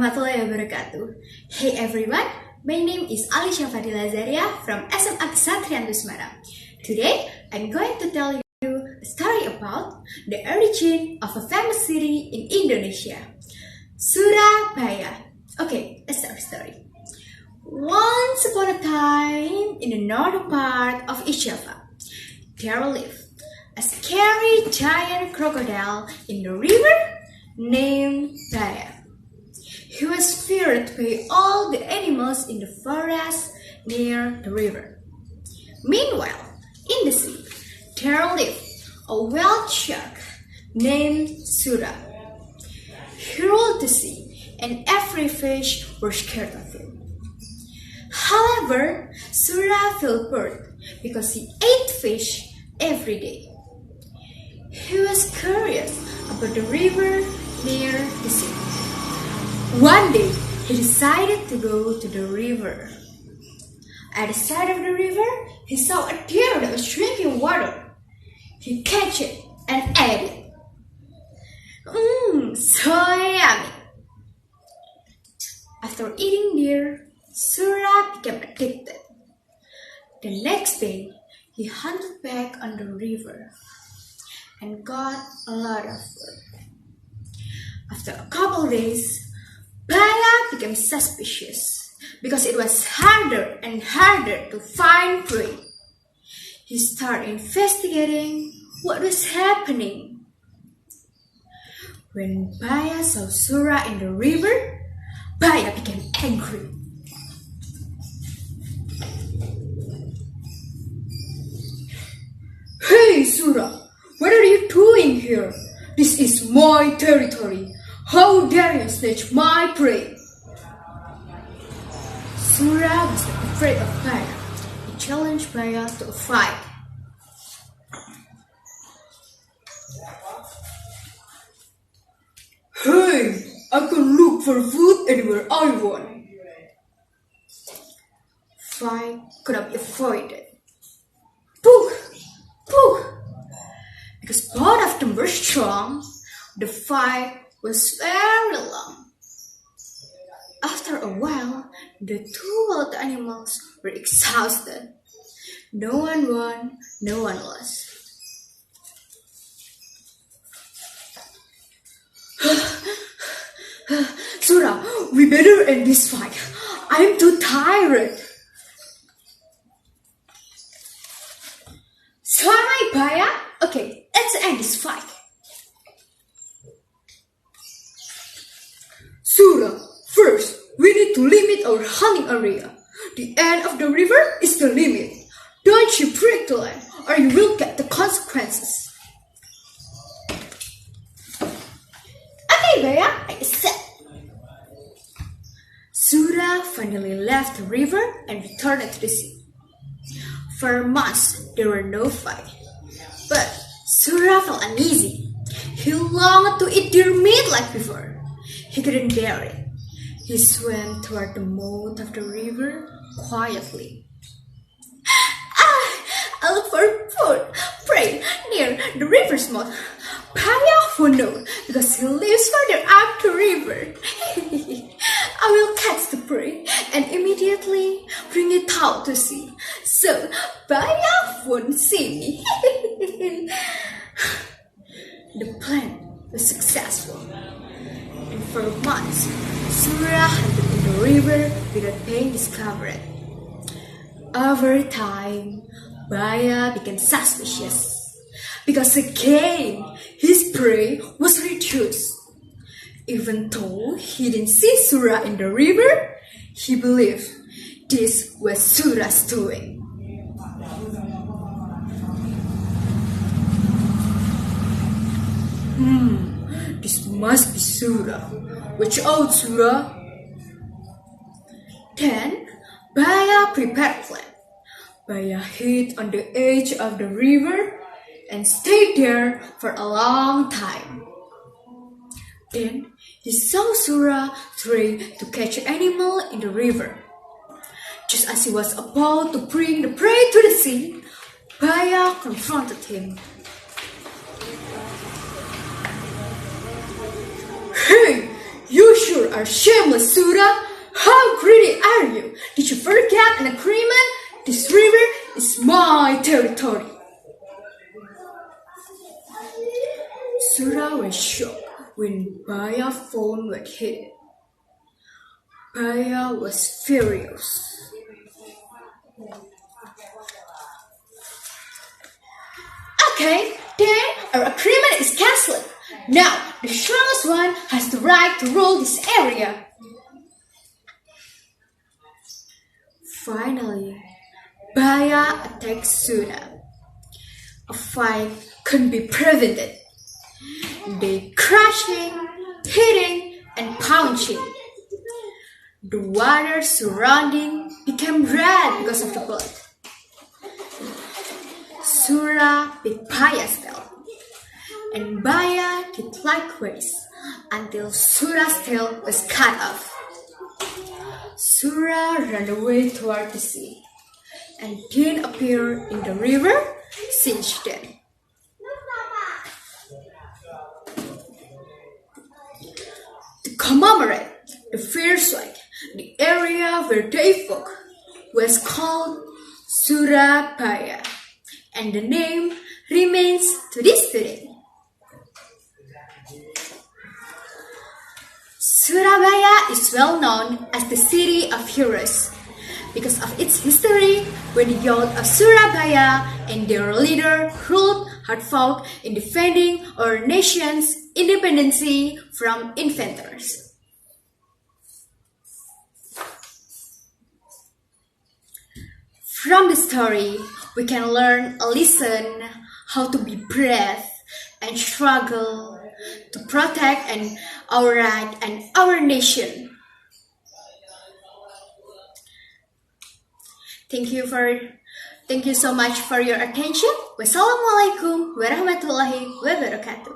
warahmatullahi wabarakatuh. Hey everyone, my name is Alysia Fadhilah Azaria from SMA Kesatrian Semarang. Today, I'm going to tell you a story about the origin of a famous city in Indonesia, Surabaya. Okay, let's start the story. Once upon a time, in the northern part of East Java, there lived a scary giant crocodile in the river named Baya. He was feared by all the animals in the forest near the river. Meanwhile, in the sea, there lived a wild shark named Sura. He ruled the sea, and every fish was scared of him. However, Sura felt bored because he ate fish every day. He was curious about the river near the sea. One day, he decided to go to the river. At the side of the river, he saw a deer that was drinking water. He caught it and ate it. So yummy! After eating deer, Sura became addicted. The next day, he hunted back on the river and got a lot of food. After a couple days, Baya became suspicious because it was harder and harder to find prey. He started investigating what was happening. When Baya saw Sura in the river, Baya became angry. Hey Sura, what are you doing here? This is my territory. How dare you snatch my prey? Sura was not afraid of Baya. He challenged Baya to a fight. Hey, I can look for food anywhere I want. Fight could not be avoided. Pooh! Pooh! Because both of them were strong, the fight was very long. After a while, the two wild animals were exhausted. No one won, no one lost. Sura, we better end this fight. I'm too tired. Sorry, Baya. Okay, let's end this fight. Sura, first, we need to limit our hunting area. The end of the river is the limit. Don't you break the line, or you will get the consequences. Okay, Baya, I accept. Sura finally left the river and returned to the sea. For months, there were no fights. But Sura felt uneasy. He longed to eat deer meat like before. He couldn't bear it. He swam toward the mouth of the river quietly. I look for food, prey near the river's mouth. Baya won't know because he lives further up the river. I will catch the prey and immediately bring it out to sea, so Baya won't see me. The plan was successful. And for months, Sura hunted in the river without being discovered. Over time, Baya became suspicious because again his prey was reduced. Even though he didn't see Sura in the river, he believed this was Sura's doing. This must be Sura. Watch out, Sura. Then, Baya prepared a plan. Baya hid on the edge of the river and stayed there for a long time. Then, he saw Sura try to catch an animal in the river. Just as he was about to bring the prey to the sea, Baya confronted him. Hey, You sure are shameless, Sura. How greedy are you? Did you forget an agreement? This river is my territory. Sura was shocked when Baya found what hit. Baya was furious. Okay, then our agreement is cancelled. Now, the strongest one has the right to rule this area. Finally, Baya attacked Sura. A fight couldn't be prevented. They crashing, hitting, and punching. The water surrounding became red because of the blood. Sura bit Baya's tail, and Baya did likewise until Sura's tail was cut off. Sura ran away toward the sea and didn't appear in the river since then. To commemorate the fierce fight, the area where they fought was called Surabaya, and the name remains to this day. Surabaya is well known as the city of heroes because of its history, when the youth of Surabaya and their leader ruled hard fought in defending our nation's independence from invaders. From the story, we can learn a lesson how to be brave and struggle to protect our right and our nation. Thank you so much for your attention. Wassalamualaikum warahmatullahi wabarakatuh.